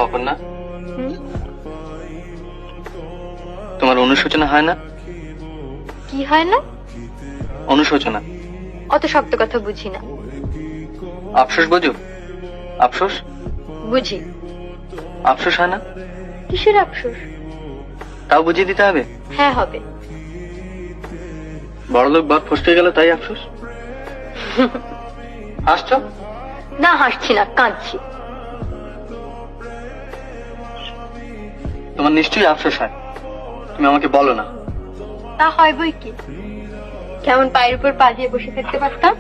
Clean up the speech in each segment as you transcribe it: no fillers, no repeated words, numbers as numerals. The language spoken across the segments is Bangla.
অপর্ণা, তোমার অনুশোচনা হয় না? কি হয় না? অনুশোচনা। অত শক্ত কথা বুঝি না। আফসোস বোঝো? আফসোস বুঝি। আফসোস হয় না? কিসের আফসোস? তাও বুঝিয়ে দিতে হবে? হ্যাঁ হবে। বড়লোক বর ফসকে গেল তাই আফসোস? হাসছো? না হাসছি না, কাঁদছি। তোমার নিশ্চয়ই আফসোস হয়, তুমি আমাকে বলো না। তা হয় বই কি, কেমন পায়ের উপর পা দিয়ে বসে থাকতে পারতাম।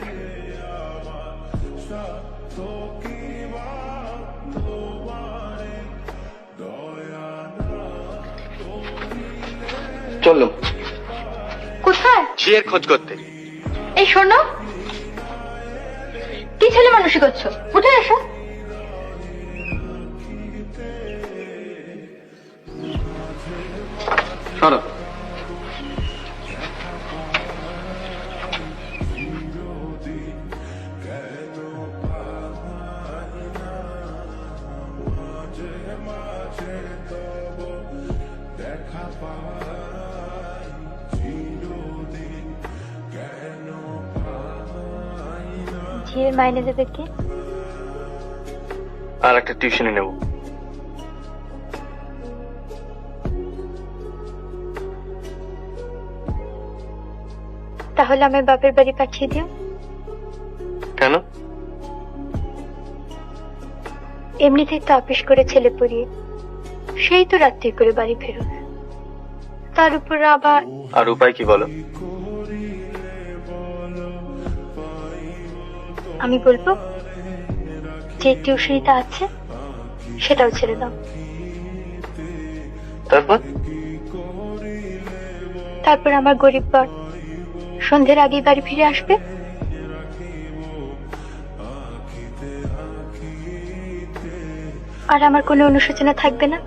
চললো কোথায়? ঝিয়ের খোঁজ করতে। এই শোনো, কি ছেলে মানুষই করছো, উঠে এসো। সরো। ঝিয়ের মাইনে দেবে কে? আর একটা টিউশনি নেব। তাহলে আমার বাপের বাড়ি পাঠিয়ে দিও। কেন? এমনিতেই তো আপিস করে ছেলে পড়িয়ে সেই তো রাত্রি করে বাড়ি ফেরো, তার উপর আবার। আর উপায় কি বলো? আমি বলবো যে টিউশনিটা আছে সেটাও ছেড়ে দাও। তারপর? তারপর আমার গরিব বর সন্ধ্যের আগেই বাড়ি ফিরে আসবে, আর আমার কোনো অনুশোচনা থাকবে না।